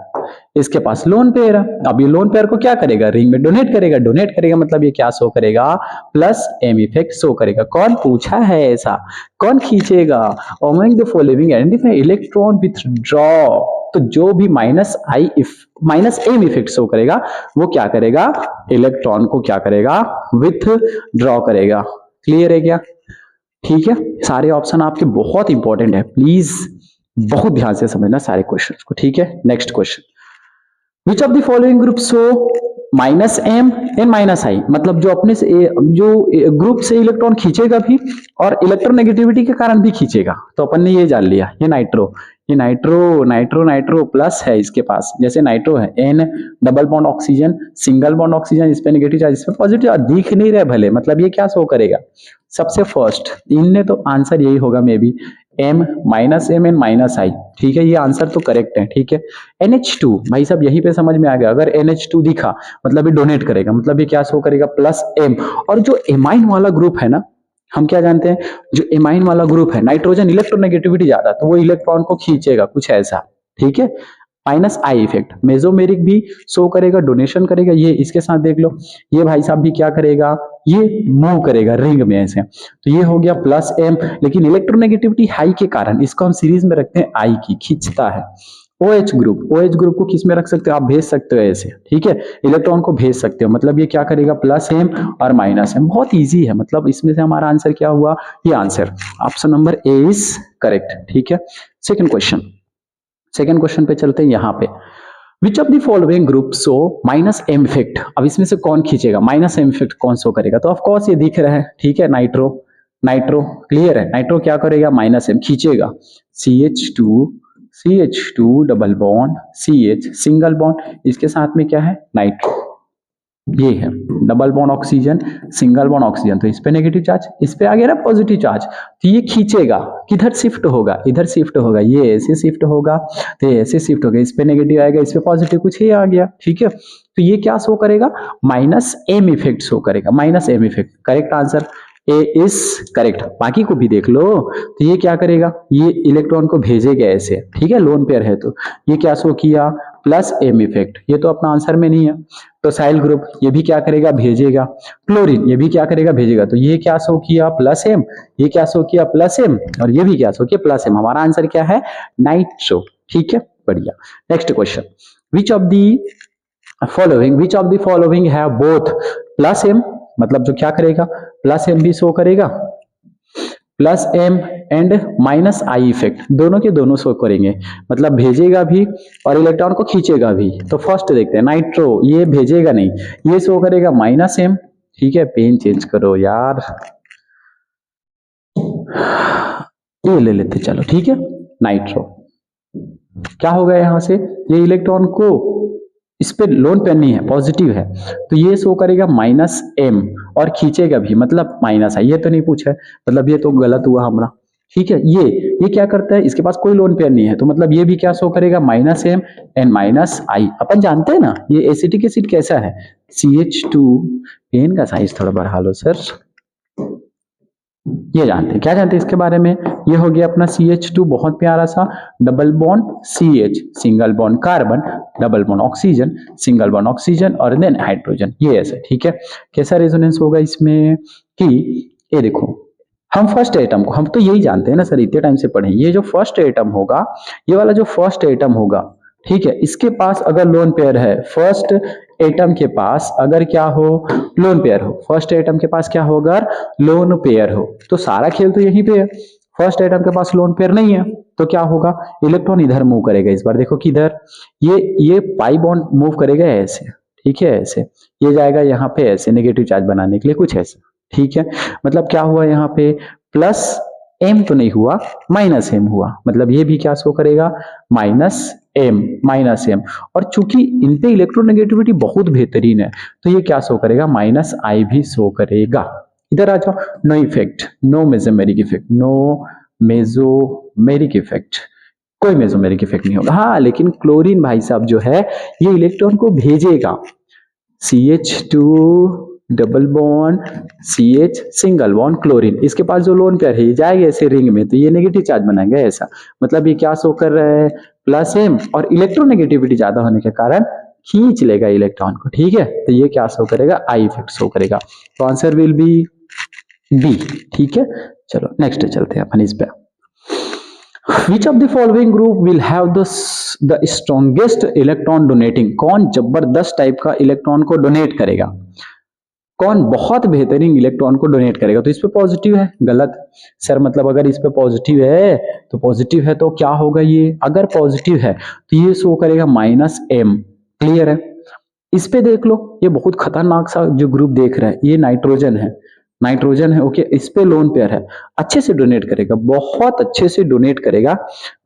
इसके पास लोन पेयर है। अब ये लोन पेयर को क्या करेगा, रिंग में डोनेट करेगा, डोनेट करेगा मतलब ये क्या शो करेगा, प्लस एम इफेक्ट शो करेगा। कौन पूछा है ऐसा, कौन खींचेगा, among the following identify electron withdraw, तो जो भी माइनस एम इफेक्ट शो करेगा वो क्या करेगा, इलेक्ट्रॉन को क्या करेगा, विथड्रॉ करेगा। क्लियर है क्या, ठीक है। सारे ऑप्शन आपके बहुत इंपॉर्टेंट है, प्लीज बहुत ध्यान से समझना सारे क्वेश्चन को, ठीक है। Next question, which of the following group show minus M and minus I, मतलब जो अपने से जो ग्रुप से इलेक्ट्रॉन खींचेगा भी और इलेक्ट्रोनेगेटिविटी के कारण भी खींचेगा। तो अपन ने ये जान लिया, ये नाइट्रो, ये नाइट्रो नाइट्रो नाइट्रो प्लस है इसके पास, जैसे नाइट्रो है N double bond oxygen single bond oxygen, इस पे नेगेटिव चार्ज, इस पे पॉजिटिव, दिख नहीं रहे भले, मतलब ये क्या शो करेगा सबसे फर्स्ट, इनने तो आंसर यही होगा maybe M minus M and minus I, ठीक है, ये आंसर तो करेक्ट है, ठीक है। NH2 भाई साहब यहीं पे समझ में आ गया, अगर NH2 दिखा मतलब ये डोनेट करेगा, मतलब ये क्या शो करेगा प्लस एम। और जो एमाइन वाला ग्रुप है ना, हम क्या जानते हैं, जो एमाइन वाला ग्रुप है नाइट्रोजन इलेक्ट्रोनेगेटिविटी ज्यादा, तो वो इलेक्ट्रॉन को खींचेगा कुछ ऐसा, ठीक है। माइनस आई इफेक्ट, मेसोमेरिक भी शो करेगा, डोनेशन करेगा, ये इसके साथ देख लो, ये भाई साहब भी क्या करेगा, ये मूव करेगा रिंग में ऐसे, तो ये हो गया प्लस एम, लेकिन इलेक्ट्रोनेगेटिविटी हाई के कारण इसको हम सीरीज में रखते हैं आई की, खींचता है। OH ग्रुप, OH ग्रुप को किस में रख सकते हो आप, भेज सकते हो ऐसे, ठीक है, इलेक्ट्रॉन को भेज सकते हो, मतलब ये क्या करेगा प्लस एम और माइनस एम, बहुत इजी है, मतलब इसमें से हमारा आंसर क्या हुआ, ये answer option number A is correct, ठीक है। सेकंड क्वेश्चन, सेकंड क्वेश्चन पे चलते हैं यहाँ पे, which of the following group show minus M effect, अब इसमें से कौन खींचेगा, माइनस एम इफेक्ट कौन शो करेगा, तो ऑफ कोर्स ये दिख रहा है, ठीक है, नाइट्रो, नाइट्रो क्लियर है, नाइट्रो क्या करेगा माइनस एम खींचेगा, CH2 double bond CH single bond, इसके साथ में क्या है नाइट्रो, ये है double bond oxygen single bond oxygen, तो इस पे नेगेटिव चार्ज, इस पे आ गया ना पॉजिटिव चार्ज, तो ये खींचेगा, किधर शिफ्ट होगा, इधर शिफ्ट होगा, ये ऐसे शिफ्ट होगा, तो ये ऐसे शिफ्ट होगा, इस पे नेगेटिव आएगा, इस पे पॉजिटिव, कुछ ये आ गया, ठीक है। तो ये क्या शो करेगा, माइनस एम इफेक्ट शो करेगा, minus M effect, correct answer A is correct. बाकी को भी देख लो, तो ये क्या करेगा, ये इलेक्ट्रॉन को भेजेगा ऐसे, ठीक है, लोन पेयर है, तो ये क्या शो किया प्लस एम इफेक्ट, ये तो अपना आंसर में नहीं है। तो साइल ग्रुप ये भी क्या करेगा भेजेगा, क्लोरीन ये भी क्या करेगा भेजेगा, तो ये क्या शो किया प्लस एम, ये क्या शो किया प्लस एम, और ये भी क्या शो किया प्लस एम, हमारा आंसर क्या है नाइट्रो, ठीक है, बढ़िया। Next question, which of the following have both plus M, मतलब जो क्या करेगा प्लस एम भी शो करेगा, plus M and minus I effect, दोनों के दोनों शो करेंगे, मतलब भेजेगा भी और इलेक्ट्रॉन को खींचेगा भी। तो फर्स्ट देखते हैं नाइट्रो, ये भेजेगा नहीं, ये शो करेगा माइनस एम, ठीक है, पेन चेंज करो यार, ये ले लेते चलो, ठीक है। नाइट्रो क्या होगा यहां से, ये इलेक्ट्रॉन को इस पे लोन पेयर नहीं है, पॉजिटिव है, तो ये शो करेगा माइनस एम और खींचेगा भी, मतलब माइनस आई, ये तो नहीं पूछा है, मतलब ये तो गलत हुआ हमारा, ठीक है। ये क्या करता है, इसके पास कोई लोन पेयर नहीं है, तो मतलब ये भी क्या शो करेगा माइनस एम एंड माइनस आई। अपन जानते हैं ना ये एसिटिक एसिड कैसा है, CH2, पेन का साइज थोड़ा बढ़ा लो सर, ये जानते हैं, क्या जानते हैं इसके बारे में, ये हो गया अपना CH2 बहुत प्यारा सा, double bond CH single bond carbon, double bond oxygen single bond oxygen और देन हाइड्रोजन, ये ऐसे, ठीक है। कैसा रेजोनेंस होगा इसमें कि ये देखो, हम फर्स्ट एटम को, हम तो यही जानते हैं ना सर, इतने टाइम से पढ़े, ये जो फर्स्ट एटम होगा, ये वाला जो फर्स्ट एटम होगा, ठीक है, इसके पास अगर लोन पेयर है, फर्स्ट एटम के पास अगर क्या हो लोन पेयर हो, फर्स्ट एटम के पास क्या होगा लोन पेयर हो, तो सारा खेल तो यहीं पे है, फर्स्ट एटम के पास लोन पेयर नहीं है, तो क्या होगा इलेक्ट्रॉन इधर मूव करेगा, इस बार देखो किधर, ये पाई बॉन्ड मूव करेगा ऐसे, ठीक है, ऐसे, ये जाएगा यहाँ पे ऐसे नेगेटिव चार्ज बनाने के लिए, कुछ ऐसे, ठीक है। मतलब क्या हुआ यहाँ पे प्लस एम तो नहीं हुआ, माइनस एम हुआ, मतलब ये भी क्या शो करेगा माइनस एम, और चूंकि इन पे इलेक्ट्रोनेगेटिविटी बहुत बेहतरीन है, तो ये क्या शो करेगा माइनस आई भी शो करेगा। इधर आ जाओ, no effect, no mesomeric effect, no mesomeric effect, कोई मेसोमेरिक इफेक्ट नहीं होगा। हाँ लेकिन क्लोरीन भाई साहब जो है ये इलेक्ट्रॉन को भेजेगा, CH2 double bond CH single bond chlorine, इसके पास जो लोन पेयर है ये जाएगा ऐसे रिंग में, तो ये नेगेटिव चार्ज बनाएंगे ऐसा, मतलब ये क्या शो कर रहा है प्लस एम, और इलेक्ट्रोनेगेटिविटी ज्यादा होने के कारण खींच लेगा इलेक्ट्रॉन को, ठीक है, तो ये क्या शो करेगा आई इफेक्ट शो करेगा, तो आंसर विल बी बी, ठीक है। चलो नेक्स्ट चलते हैं अपन इस पे, Which of the following group will have the strongest electron donating, कौन जबरदस्त टाइप का इलेक्ट्रॉन को डोनेट करेगा, कौन बहुत बेहतरीन इलेक्ट्रॉन को डोनेट करेगा, तो इस पे पॉजिटिव है, गलत सर, मतलब अगर इस पे पॉजिटिव है तो पॉजिटिव है तो क्या होगा, ये अगर पॉजिटिव है तो ये शो करेगा माइनस एम, क्लियर है, इस पे देख लो, ये बहुत खतरनाक सा जो ग्रुप देख रहे हैं, ये नाइट्रोजन है, नाइट्रोजन है। ओके, इस पे लोन पेयर है, अच्छे से डोनेट करेगा, बहुत अच्छे से डोनेट करेगा।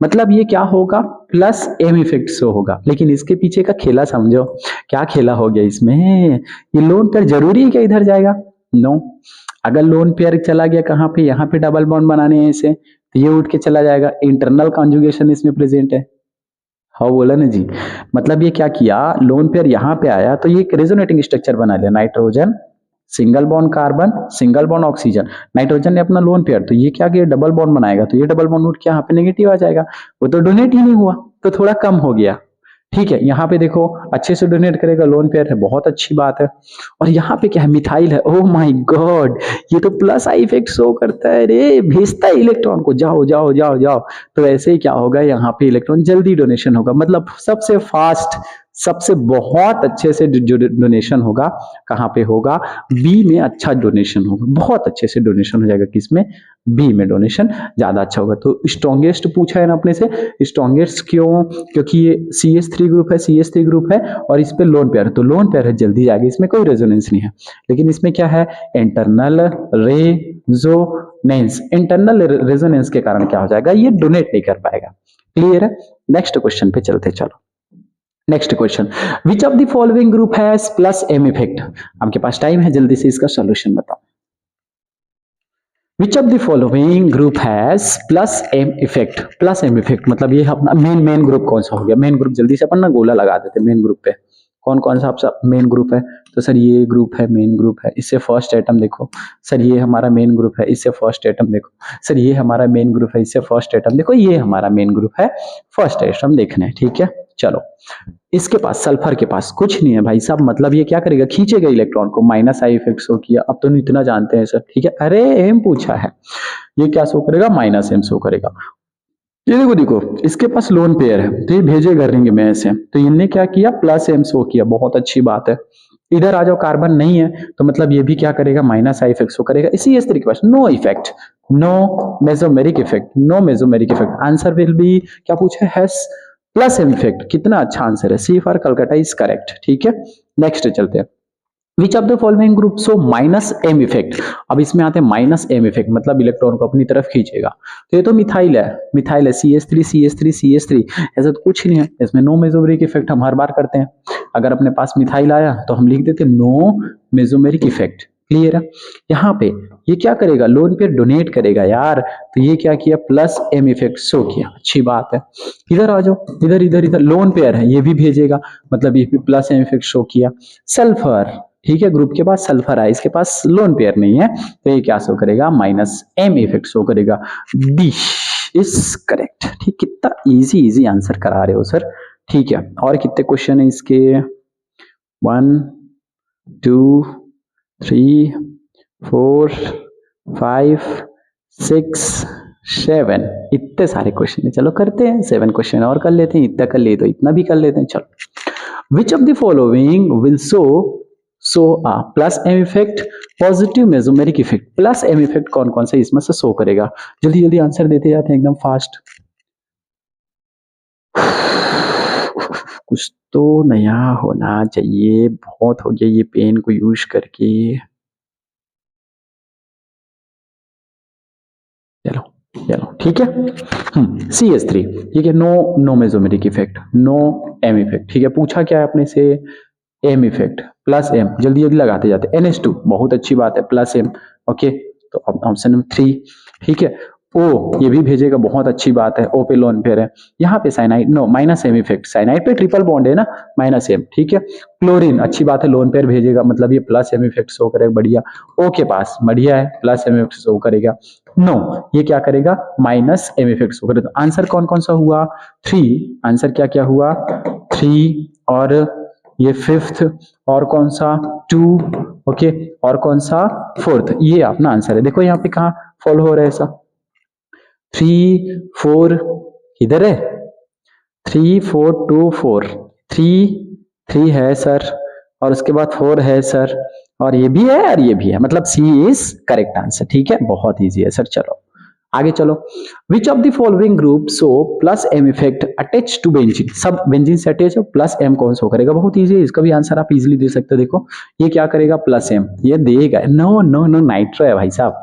मतलब ये क्या होगा, प्लस एम इफेक्ट शो होगा। लेकिन इसके पीछे का खेला समझो, क्या खेला हो गया इसमें। ये लोन पेयर जरूरी है क्या इधर जाएगा, नो। अगर लोन पेयर चला गया कहाँ पे, यहाँ पे डबल बॉन्ड बनाने हैं इसे, तो ये उठ के चला जाएगा, इंटरनल कॉन्जुगेशन इसमें प्रेजेंट है। हाँ बोला ना जी। मतलब ये क्या किया, लोन पेयर यहाँ पे आया तो ये एक रेजोनेटिंग स्ट्रक्चर बना लिया, nitrogen single bond carbon single bond oxygen. Nitrogen ने अपना लोन पेयर, तो ये क्या किया, डबल बॉन्ड बनाएगा, तो ये डबल बॉन्ड उठ के यहाँ पे नेगेटिव आ जाएगा, वो तो डोनेट ही नहीं हुआ, तो थोड़ा कम हो गया। ठीक है, यहाँ पे देखो अच्छे से डोनेट करेगा, लोन पेयर है, बहुत अच्छी बात है। और यहाँ पे क्या है, मिथाइल है। ओह माय गॉड, ये तो प्लस आई इफेक्ट शो करता है रे, भेजता है इलेक्ट्रॉन को, जाओ जाओ जाओ जाओ। तो ऐसे ही क्या होगा, यहाँ पे इलेक्ट्रॉन जल्दी डोनेशन होगा, मतलब सबसे फास्ट, सबसे बहुत अच्छे से जो डोनेशन होगा, कहाँ पे होगा, बी में अच्छा डोनेशन होगा, बहुत अच्छे से डोनेशन हो जाएगा, किसमें, बी में डोनेशन ज्यादा अच्छा होगा। तो स्ट्रॉन्गेस्ट पूछा है ना अपने से, स्ट्रॉन्गेस्ट क्यों, क्योंकि ये CH3 ग्रुप है, CH3 ग्रुप है और इस पे लोन पेयर है, तो लोन पेयर है, जल्दी जाएगी, इसमें कोई रेजोनेंस नहीं है। लेकिन इसमें क्या है, इंटरनल रेजोनेंस, इंटरनल रेजोनेंस के कारण क्या हो जाएगा, ये डोनेट नहीं कर पाएगा। क्लियर है। नेक्स्ट क्वेश्चन पे चलते, चलो next question, which of the following group has plus M effect. आपके पास टाइम है, जल्दी से इसका सॉल्यूशन बताओ। Which of the following group has plus M effect, plus M effect मतलब ये अपना मेन ग्रुप कौन सा हो गया, मेन ग्रुप, जल्दी से अपन ना गोला लगा देते मेन ग्रुप पे, कौन कौन सा आपका मेन ग्रुप है। तो सर ये ग्रुप है, मेन ग्रुप है, इससे फर्स्ट एटम देखो, सर ये हमारा मेन ग्रुप है, इससे फर्स्ट एटम देखो, सर ये हमारा मेन ग्रुप है, इससे फर्स्ट एटम देखो, ये हमारा मेन ग्रुप है, फर्स्ट एटम देखना है। ठीक है, चलो इसके पास, सल्फर के पास कुछ नहीं है भाई साहब, मतलब ये क्या करेगा, खींचेगा इलेक्ट्रॉन को, माइनस आई इफेक्ट शो किया, अब तो इतना जानते हैं सर। ठीक है, अरे एम पूछा है, ये क्या शो करेगा, माइनस एम शो करेगा। ये देखो देखो, इसके पास लोन पेयर है, तो ये भेजेगा रिंग में ऐसे, तो इनने क्या किया, प्लस एम शो किया, बहुत अच्छी बात है। इधर आ जाओ, कार्बन नहीं है, तो मतलब ये भी क्या करेगा, माइनस आई इफेक्ट शो करेगा। इसी इस तरीके के पास no effect, no mesomeric effect, no mesomeric effect, answer will be, क्या पूछा है, प्लस एम इफेक्ट। कितना अच्छा आंसर है, C for Calcutta is correct. ठीक है, नेक्स्ट चलते हैं, which of the following group show minus M effect. अब इसमें आते हैं माइनस एम इफेक्ट, मतलब इलेक्ट्रॉन को अपनी तरफ खींचेगा। तो ये तो मिथाइल है, मिथाइल है, CH3 CH3 CH3, ऐसा तो कुछ नहीं है इसमें, नो मेसोमेरिक इफेक्ट हम हर बार करते हैं। अगर अपने पास मिथाइल आया तो हम लिख देते नो मेसोमेरिक इफेक्ट। क्लियर है। यहाँ पे ये क्या करेगा, लोन पे डोनेट करेगा यार, तो ये क्या किया, प्लस एम इफेक्ट शो किया, अच्छी बात है। इधर आ जाओ, इधर इधर इधर लोन पेयर है, ये भी भेजेगा, मतलब ये भी प्लस एम इफेक्ट शो किया। सल्फर, ठीक है, ग्रुप के पास सल्फर है, इसके पास लोन पेयर नहीं है, तो ये क्या शो करेगा, माइनस एम इफेक्ट शो करेगा। D is correct. ठीक, कितना इजी इजी आंसर करा रहे हो सर। ठीक है, और कितने क्वेश्चन है इसके, 1 2 3 4 5 6 7, इतने सारे क्वेश्चन है। चलो करते हैं 7 क्वेश्चन और कर लेते हैं, इतना कर लिए तो इतना भी कर लेते हैं। चलो, which of the following will show plus M effect, positive mesomeric effect, plus M effect कौन कौन सा इसमें से शो करेगा। जल्दी जल्दी आंसर देते जाते हैं एकदम फास्ट। कुछ तो नया होना चाहिए, बहुत हो गया ये पेन को यूज करके। चलो चलो ठीक है, CH3, ठीक है, no mesomeric effect, no M effect. ठीक है, पूछा क्या है अपने से, एम इफेक्ट, प्लस एम, जल्दी जल्दी लगाते जाते। NH2 बहुत अच्छी बात है, प्लस एम। ओके, तो ऑप्शन नंबर 3। ठीक है, ओ ये भी भेजेगा, बहुत अच्छी बात है, ओ पे लोन पेयर है। यहाँ पे cyanide, no minus M effect, cyanide पे ट्रिपल बॉन्ड है ना, माइनस एम। ठीक है, क्लोरीन अच्छी बात है, लोन पेयर भेजेगा, मतलब ये प्लस एम इफेक्ट शो करेगा, बढ़िया। ओ के पास बढ़िया है, प्लस एम इफेक्ट शो करेगा। नो, ये क्या करेगा, माइनस एम इफेक्ट शो करेगा। आंसर कौन कौन सा हुआ, 3, आंसर क्या क्या हुआ, 3 और ये 5th, और कौन सा 2, ओके, और कौन सा 4th, ये अपना आंसर है। देखो यहाँ पे कहाँ फॉलो हो रहा है ऐसा, 3 4 इधर है, 3 4 2 4, 3 है सर, और उसके बाद 4 है सर, और ये भी है और ये भी है, मतलब सी इज करेक्ट आंसर। ठीक है, बहुत इजी है सर। चलो आगे चलो, which of the following group show plus M effect attach to benzene, सब बेंजीन से अटैच है, प्लस एम कौन शो करेगा? बहुत इजी है, इसका भी आंसर आप इजीली दे सकते हो। देखो ये क्या करेगा, प्लस एम, ये देगा। नो नो नो, नाइट्रो है भाई साहब,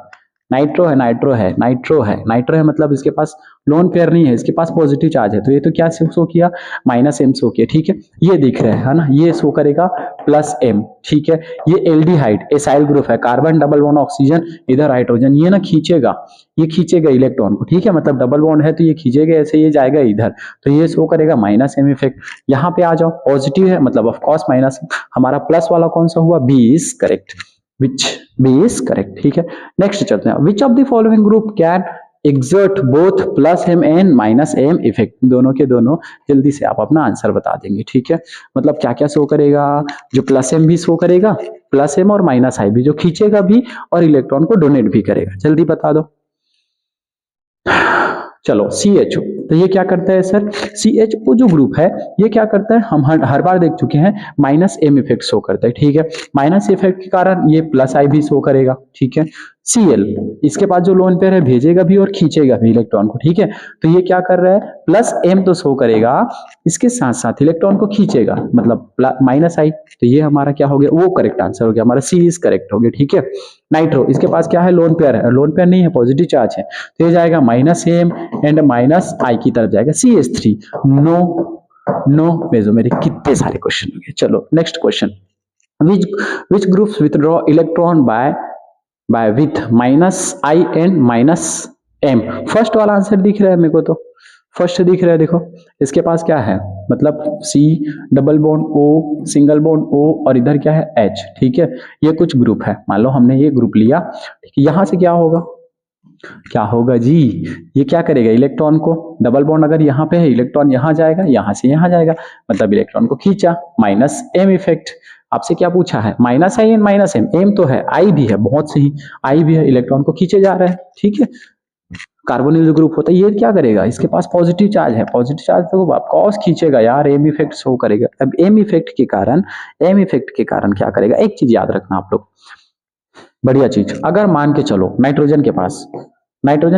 नाइट्रो है, नाइट्रो है, नाइट्रो है, नाइट्रो है, मतलब इसके पास लोन पेयर नहीं है, इसके पास पॉजिटिव चार्ज है, तो ये तो क्या शो किया, माइनस एम शो किया, ठीक है। ये दिख रहा है ना, ये शो करेगा प्लस एम, ठीक है। ये एल्डिहाइड एसाइल ग्रुप है, कार्बन डबल बॉन्ड ऑक्सीजन, इधर हाइड्रोजन, ये ना खींचेगा, ये खींचेगा इलेक्ट्रॉन को, ठीक है, मतलब डबल बॉन्ड है तो ये खींचेगा ऐसे, ये जाएगा इधर, तो ये शो करेगा माइनस एम इफेक्ट। यहाँ पे आ जाओ, पॉजिटिव है मतलब ऑफ कोर्स माइनस, हमारा प्लस वाला कौन सा हुआ, B is correct, which B is correct, ठीक है। नेक्स्ट चलते हैं, which of the following group can exert both plus M and minus M effect, दोनों के दोनों, जल्दी से आप अपना आंसर बता देंगे, ठीक है। मतलब क्या क्या शो करेगा, जो प्लस एम भी शो करेगा, प्लस एम और माइनस आई भी, जो खींचेगा भी और इलेक्ट्रॉन को डोनेट भी करेगा, जल्दी बता दो। चलो CHO, तो ये क्या करता है सर, CHO जो ग्रुप है ये क्या करता है, हम हर बार देख चुके हैं, माइनस एम इफेक्ट शो करता है, ठीक है। माइनस इफेक्ट के कारण ये प्लस आई भी शो करेगा, ठीक है। Cl, इसके पास जो लोन पेयर है, भेजेगा भी और खींचेगा भी इलेक्ट्रॉन को, ठीक है। तो ये क्या कर रहा है, प्लस एम तो शो करेगा, इसके साथ साथ इलेक्ट्रॉन को खींचेगा, मतलब माइनस आई, तो ये हमारा क्या हो गया, वो करेक्ट आंसर हो गया, हमारा सी इज करेक्ट हो गया, ठीक है। नाइट्रो, इसके पास क्या है, लोन पेयर है, लोन पेयर नहीं है, पॉजिटिव चार्ज है, तो ये जाएगा माइनस एम एंड माइनस आई की तरफ जाएगा, CH3, नो नो मेसोमेरिक। कितने सारे क्वेश्चन हो गए। चलो next question, which groups withdraw electron by with minus I and minus m। First वाला आंसर दिख रहा है मेरे को, तो फर्स्ट दिख रहा है, देखो इसके पास क्या है, मतलब C double bond O single bond O और इधर क्या है H, ठीक है। ये कुछ ग्रुप है, मान लो हमने ये ग्रुप लिया, यहां से क्या होगा, क्या होगा जी, ये क्या करेगा, इलेक्ट्रॉन को, डबल बॉन्ड अगर यहाँ पे है, इलेक्ट्रॉन यहाँ जाएगा, यहाँ से यहाँ जाएगा, मतलब इलेक्ट्रॉन को खींचा, माइनस एम इफेक्ट। आपसे क्या पूछा है, minus I and minus M, M तो है, आई भी है, बहुत सही, आई भी है, इलेक्ट्रॉन को खींचे जा रहा है, ठीक है। कार्बोनिल जो ग्रुप होता है ये क्या करेगा, इसके पास पॉजिटिव चार्ज है, पॉजिटिव चार्ज तो कॉस खींचेगा यार, एम इफेक्ट शो करेगा। अब एम इफेक्ट के कारण क्या करेगा, एक चीज याद रखना आप लोग, बढ़िया चीज, अगर मान के चलो नाइट्रोजन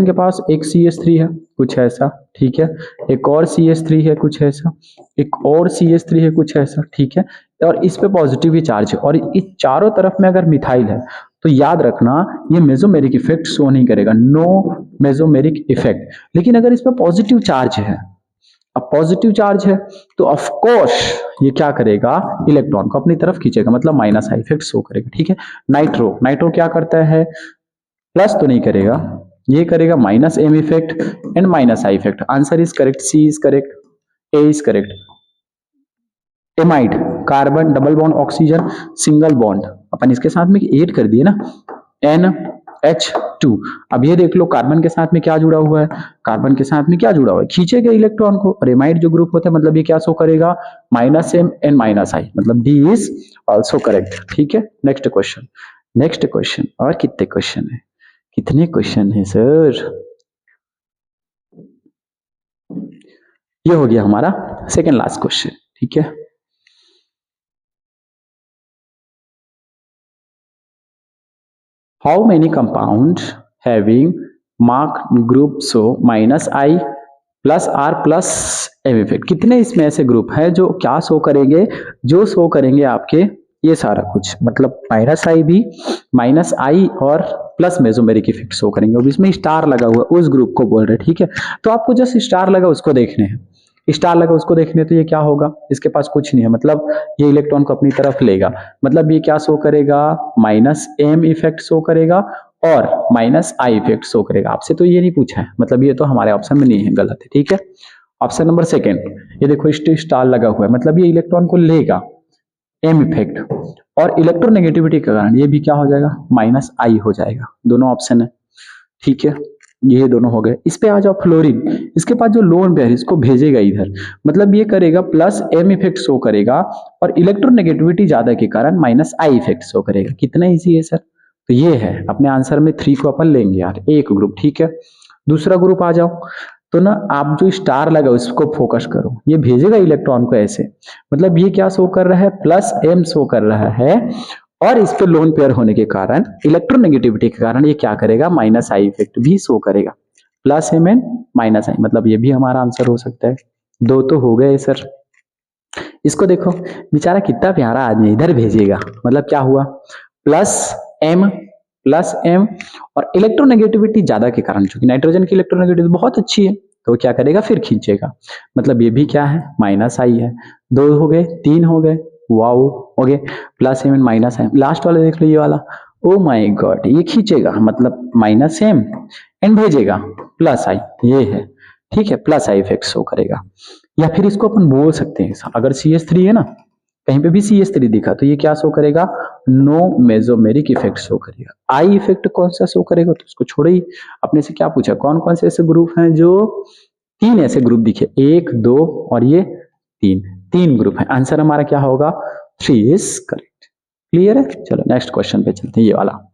के पास एक CH3 है कुछ ऐसा, ठीक है, एक और CH3 है कुछ ऐसा, एक और CH3 है कुछ ऐसा, ठीक है, और इस पे पॉजिटिव भी चार्ज है, और इस चारों तरफ में अगर मिथाइल है, तो याद रखना ये मेसोमेरिक इफेक्ट शो नहीं करेगा, नो मेसोमेरिक इफेक्ट। लेकिन अगर इस पे पॉजिटिव चार्ज है, अब पॉजिटिव चार्ज है, तो ऑफ कोर्स ये क्या करेगा, इलेक्ट्रॉन को अपनी तरफ खींचेगा, मतलब माइनस आई इफेक्ट शो करेगा, ठीक है। नाइट्रो क्या करता है, प्लस तो नहीं करेगा, ये करेगा minus M effect and minus I effect. Answer is correct, C is correct, A is correct. Amide, carbon double bond oxygen single bond, अपन इसके साथ में ऐड कर दिए ना, NH2। अब ये देख लो कार्बन के साथ में क्या जुड़ा हुआ है, कार्बन के साथ में क्या जुड़ा हुआ है, खींचेगा इलेक्ट्रॉन को, और एमाइड जो ग्रुप होता है, मतलब ये क्या शो करेगा, minus M and minus I, मतलब डी इज ऑल्सो करेक्ट, ठीक है। नेक्स्ट क्वेश्चन, और कितने क्वेश्चन है, कितने क्वेश्चन है सर, ये हो गया हमारा सेकेंड लास्ट क्वेश्चन, ठीक है। How many compound having marked group show minus I plus R plus M effect, कितने इसमें ऐसे ग्रुप है जो क्या शो करेंगे, जो शो करेंगे आपके ये सारा कुछ, मतलब माइनस आई भी, माइनस आई और प्लस मेसोमेरिक इफेक्ट शो करेंगे, और इसमें स्टार लगा हुआ उस ग्रुप को बोल रहे हैं, ठीक है। तो आपको जस्ट स्टार लगा उसको देखने हैं, स्टार लगा उसको देखने, तो ये क्या होगा, इसके पास कुछ नहीं है, मतलब ये इलेक्ट्रॉन को अपनी तरफ लेगा, मतलब ये क्या शो करेगा, माइनस एम इफेक्ट शो करेगा और माइनस आई इफेक्ट शो करेगा। आपसे तो ये नहीं पूछा है, मतलब ये तो हमारे ऑप्शन में नहीं है, गलत है, ठीक है। ऑप्शन नंबर सेकेंड, ये देखो स्टार लगा हुआ है, मतलब ये इलेक्ट्रॉन को लेगा, एम इफेक्ट, और इलेक्ट्रोनेगेटिविटी के कारण ये भी क्या हो जाएगा, माइनस आई हो जाएगा, दोनों ऑप्शन है, ठीक है। ये दोनों हो गए। इस पे आ जाओ फ्लोरीन, इसके पास जो लोन पेयर इसको भेजेगा इधर, मतलब ये करेगा प्लस एम इफेक्ट शो करेगा और इलेक्ट्रोनेगेटिविटी ज्यादा के कारण माइनस आई इफेक्ट शो करेगा। कितना इजी है सर, तो ये है अपने आंसर में 3 को अपन लेंगे यार, एक ग्रुप, ठीक है। दूसरा ग्रुप आ जाओ, तो ना आप जो स्टार लगा उसको फोकस करो, ये भेजेगा इलेक्ट्रॉन को ऐसे, मतलब ये क्या शो कर रहा है, प्लस एम शो कर रहा है, और इस पे लोन पेयर होने के कारण इलेक्ट्रोनेगेटिविटी के कारण ये क्या करेगा, माइनस आई इफेक्ट भी शो करेगा। Plus M and minus I, मतलब ये भी हमारा आंसर हो सकता है। दो तो हो गए सर। इसको देखो, बेचारा कितना प्यारा आदमी, इधर भेजिएगा, मतलब क्या हुआ, प्लस एम और इलेक्ट्रोनेगेटिविटी ज्यादा के कारण, चूंकि नाइट्रोजन की इलेक्ट्रोनेगेटिविटी बहुत अच्छी है तो क्या करेगा, फिर खींचेगा, मतलब ये भी क्या है, माइनस आई है। दो हो गए, तीन हो गए, वाओ हो गए, plus M and minus M. Last वाला देख लो, ये वाला, ओ माय गॉड, ये खींचेगा मतलब माइनस एम एंड भेजेगा प्लस आई, ये है, ठीक है, प्लस आई इफेक्ट शो करेगा। या फिर इसको अपन बोल सकते हैं, अगर CH3 है ना, कहीं पे भी CH3 दिखा तो ये क्या शो करेगा, नो मेसोमेरिक इफेक्ट शो करेगा। आई इफेक्ट कौन सा शो करेगा, तो उसको छोड़ो ही। अपने से क्या पूछा, कौन कौन से ऐसे ग्रुप हैं जो, तीन ऐसे ग्रुप दिखे, एक दो और ये तीन, तीन ग्रुप है, आंसर हमारा क्या होगा, 3 इज करेक्ट। क्लियर है, चलो नेक्स्ट क्वेश्चन पे चलते हैं, ये वाला।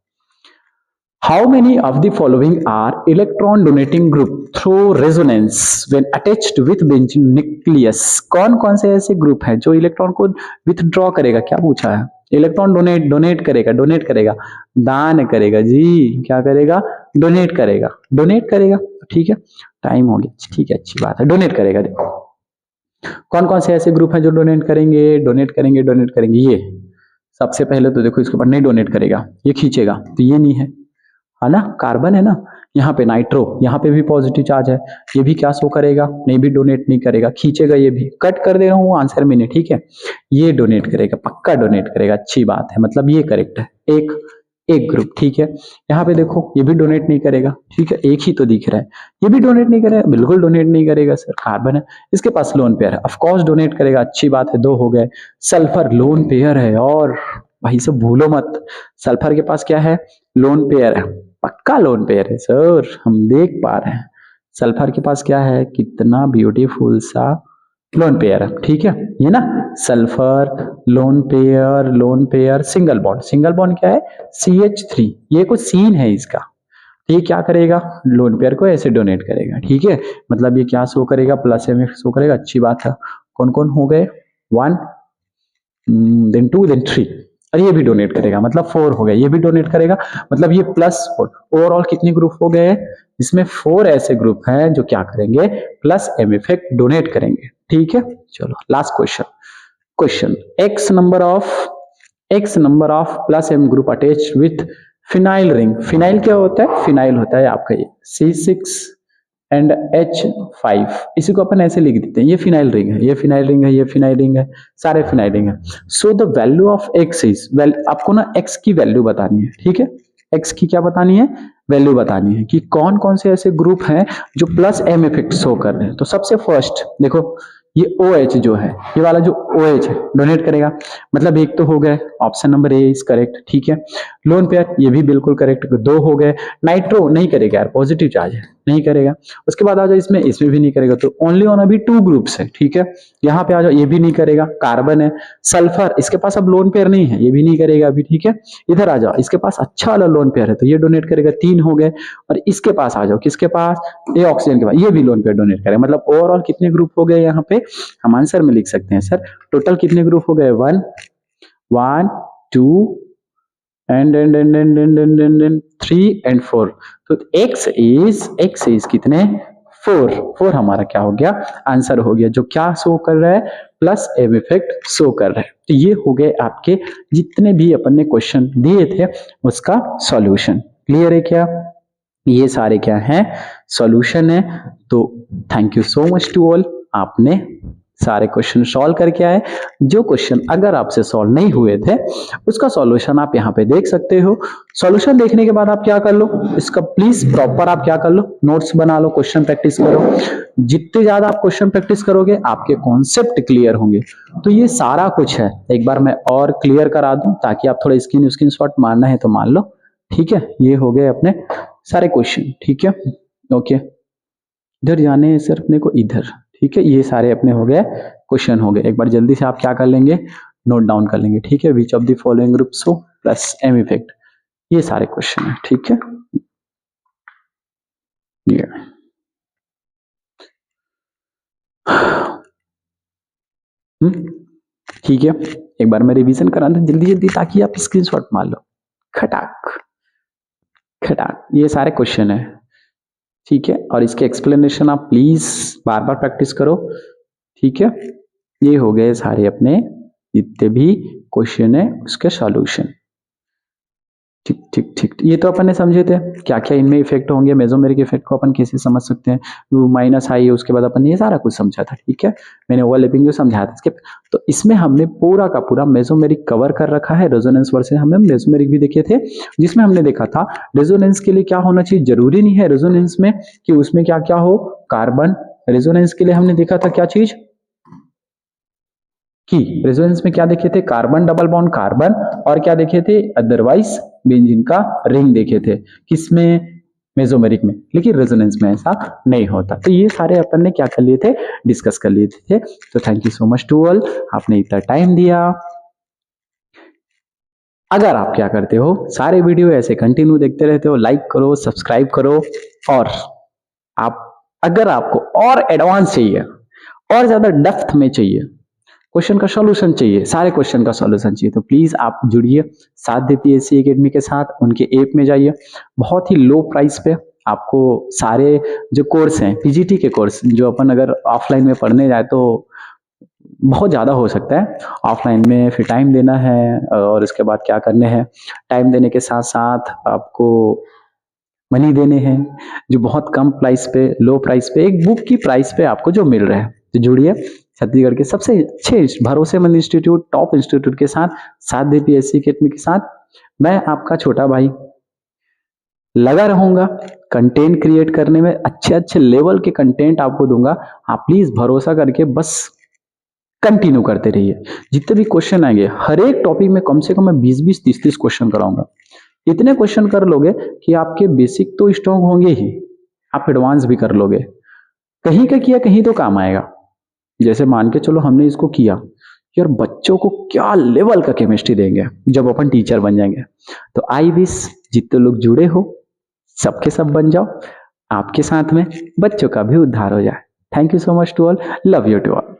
How many of the following are electron donating group through resonance when attached with benzene nucleus? कौन कौन से ऐसे ग्रुप हैं जो इलेक्ट्रॉन को विथड्रॉ करेगा, क्या पूछा है, इलेक्ट्रॉन डोनेट करेगा, दान करेगा जी, क्या करेगा, डोनेट करेगा, ठीक है, टाइम हो गया, ठीक है, अच्छी बात है, डोनेट करेगा। देखो कौन कौन से ऐसे ग्रुप हैं जो डोनेट करेंगे, ये सबसे पहले तो देखो, इसके ऊपर नहीं डोनेट करेगा, ये खींचेगा तो ये नहीं है ना, कार्बन है ना, यहाँ पे नाइट्रो, यहाँ पे भी पॉजिटिव चार्ज है, ये भी क्या शो करेगा, नहीं भी डोनेट नहीं करेगा, खींचेगा, ये भी कट कर दे रहा हूँ आंसर में नहीं, ठीक है, ये डोनेट करेगा, पक्का डोनेट करेगा, अच्छी बात है, मतलब ये करेक्ट है, एक ग्रुप, ठीक है। यहाँ पे देखो, ये भी डोनेट नहीं करेगा, ठीक है, एक ही तो दिख रहा है, ये भी डोनेट नहीं करेगा, बिल्कुल डोनेट नहीं करेगा सर, कार्बन है, इसके पास लोन पेयर है, ऑफकोर्स डोनेट करेगा, अच्छी बात है, दो हो गए। सल्फर लोन पेयर है, और भाई सब भूलो मत, सल्फर के पास क्या है, लोन पेयर है, पक्का लोन पेयर है सर, हम देख पा रहे हैं, सल्फर के पास क्या है, कितना ब्यूटीफुल सा लोन पेयर है, ठीक है, ये ना, sulphur lone pair single bond क्या है, CH3, ये कुछ सीन है इसका, ये क्या करेगा, लोन पेयर को ऐसे डोनेट करेगा, ठीक है, मतलब ये क्या शो करेगा, प्लस एम शो करेगा, अच्छी बात है। कौन कौन हो गए, 1 देन 2 देन 3, और ये भी डोनेट करेगा, मतलब 4 हो गए, ये भी डोनेट करेगा, मतलब ये +4, ओवरऑल कितने ग्रुप हो गए, इसमें 4 ऐसे ग्रुप हैं जो क्या करेंगे, प्लस एम इफेक्ट डोनेट करेंगे, ठीक है। चलो last question, x number of plus M group attached with phenyl ring, phenyl क्या होता है, फिनाइल होता है आपका ये C6 एंड H5, इसी को अपन ऐसे लिख देते हैं, ये फिनाइल रिंग है, ये फिनाइल रिंग है, ये फिनाइल रिंग है, सारे फिनाइल रिंग है। So the value of x is, आपको ना x की वैल्यू बतानी है, ठीक है, x की क्या बतानी है, वैल्यू बतानी है कि कौन कौन से ऐसे ग्रुप हैं जो प्लस एम इफेक्ट शो कर रहे हैं। तो सबसे फर्स्ट देखो, ये OH जो है, ये वाला जो OH है डोनेट करेगा, मतलब एक तो हो गए, option number A is correct, ठीक है। लोन पेयर, ये भी बिल्कुल करेक्ट, दो हो गए। नाइट्रो नहीं करेगा यार, पॉजिटिव चार्ज है, नहीं करेगा। उसके बाद आ जाओ इसमें भी नहीं करेगा, तो ओनली ऑन अभी 2 ग्रुप्स है, ठीक है। यहाँ पे आ जाओ, ये भी नहीं करेगा, कार्बन है। सल्फर, इसके पास अब लोन पेयर नहीं है, ये भी नहीं करेगा अभी, ठीक है। इधर आ जाओ, इसके पास अच्छा वाला लोन पेयर है, तो ये डोनेट करेगा, 3 हो गए। और इसके पास आ जाओ, किसके पास, ये ऑक्सीजन के पास, ये भी लोन पेयर डोनेट करेगा, मतलब ओवरऑल कितने ग्रुप हो गए यहाँ पे, हम आंसर में लिख सकते हैं सर, टोटल कितने ग्रुप हो गए, 1 2 एंड 3 एंड 4। तो x इज कितने, 4 हमारा क्या हो गया, आंसर हो गया, जो क्या शो कर रहा है, प्लस एम इफेक्ट शो कर रहा है। तो ये हो गए आपके जितने भी अपन ने क्वेश्चन दिए थे उसका सॉल्यूशन। क्लियर है क्या, ये सारे क्या हैं, सॉल्यूशन है। तो thank you so much to all, आपने सारे क्वेश्चन सॉल्व करके आए। जो क्वेश्चन अगर आपसे सॉल्व नहीं हुए थे उसका सॉल्यूशन आप यहाँ पे देख सकते हो। सॉल्यूशन देखने के बाद आप क्या कर लो, इसका प्लीज प्रॉपर आप क्या कर लो, नोट्स बना लो, क्वेश्चन प्रैक्टिस करो। जितने ज्यादा आप क्वेश्चन प्रैक्टिस करोगे आपके कॉन्सेप्ट क्लियर होंगे। तो ये सारा कुछ है, एक बार मैं और क्लियर करा दूं ताकि आप थोड़ा स्क्रीन शॉट मारना है तो मान लो, ठीक है। ये हो गए अपने सारे क्वेश्चन, ठीक है, ओके। इधर जाने हैं सर अपने को, इधर, ठीक है। ये सारे अपने हो गए क्वेश्चन हो गए, एक बार जल्दी से आप क्या कर लेंगे, नोट डाउन कर लेंगे, ठीक है। Which of the following group show plus M effect, ये सारे क्वेश्चन है, ठीक है। ठीक है, एक बार मैं रिवीजन करा दूं जल्दी जल्दी ताकि आप स्क्रीनशॉट मार लो, खटाक खटाक, ये सारे क्वेश्चन है, ठीक है, और इसके एक्सप्लेनेशन आप प्लीज बार बार प्रैक्टिस करो। ठीक है, ये हो गए सारे अपने जितने भी क्वेश्चन है उसके सॉल्यूशन। ठीक ठीक ठीक, ये तो अपन ने समझे थे क्या क्या इनमें इफेक्ट होंगे, मेसोमेरिक इफेक्ट को अपन कैसे समझ सकते हैं, माइनस आई है उसके बाद अपन ने ये सारा कुछ समझा था। ठीक है, मैंने ओवरलैपिंग जो समझाया था इसके, तो इसमें हमने पूरा का पूरा मेसोमेरिक कवर कर रखा है। रेजोनेंस वर्सेस हमने मेसोमेरिक भी देखे थे, जिसमें हमने देखा था रेजोनेंस के लिए क्या होना चाहिए, जरूरी नहीं है रेजोनेंस में कि उसमें क्या क्या हो, कार्बन। रेजोनेंस के लिए हमने देखा था क्या चीज कि रेजोनेंस में क्या देखे थे, कार्बन डबल बॉन्ड कार्बन, और क्या देखे थे अदरवाइज बेंजीन का रिंग देखे थे, किसमें, मेसोमेरिक में। लेकिन रेजोनेंस में ऐसा नहीं होता। तो ये सारे अपन ने क्या कर लिए थे, डिस्कस कर लिए थे। तो thank you so much to all, आपने इतना टाइम दिया। अगर आप क्या करते हो, सारे वीडियो ऐसे कंटिन्यू देखते रहते हो, लाइक करो, सब्सक्राइब करो, और आप अगर आपको और एडवांस चाहिए और ज्यादा डेप्थ में चाहिए, क्वेश्चन का सॉल्यूशन चाहिए, सारे क्वेश्चन का सॉल्यूशन चाहिए, तो प्लीज आप जुड़िए साध्य पीएससी एकेडमी के साथ। उनके ऐप में जाइए, बहुत ही लो प्राइस पे आपको सारे जो कोर्स हैं, पीजीटी के कोर्स जो अपन अगर ऑफलाइन में पढ़ने जाए तो बहुत ज़्यादा हो सकता है, ऑफलाइन में फिर टाइम देना है, और इसके बाद क्या करने हैं, टाइम देने के साथ साथ आपको मनी देने हैं, जो बहुत कम प्राइस पे, लो प्राइस पे, एक बुक की प्राइस पे आपको जो मिल रहा है। तो जुड़िए छत्तीसगढ़ के सबसे अच्छे भरोसेमंद इंस्टीट्यूट, टॉप इंस्टीट्यूट के साथ, साध्य पीएससी अकेडमी के साथ। मैं आपका छोटा भाई लगा रहूंगा कंटेंट क्रिएट करने में, अच्छे अच्छे लेवल के कंटेंट आपको दूंगा। आप प्लीज भरोसा करके बस कंटिन्यू करते रहिए। जितने भी क्वेश्चन आएंगे हर एक टॉपिक में कम से कम मैं 20-20, 30-30 क्वेश्चन कराऊंगा। इतने क्वेश्चन कर लोगे कि आपके बेसिक तो स्ट्रांग होंगे ही, आप एडवांस भी कर लोगे। कहीं का किया कहीं तो काम आएगा। जैसे मान के चलो हमने इसको किया, यार बच्चों को क्या लेवल का केमिस्ट्री देंगे जब अपन टीचर बन जाएंगे। तो आई विश जितने लोग जुड़े हो सबके सब बन जाओ, आपके साथ में बच्चों का भी उद्धार हो जाए। Thank you so much to all, love you to all.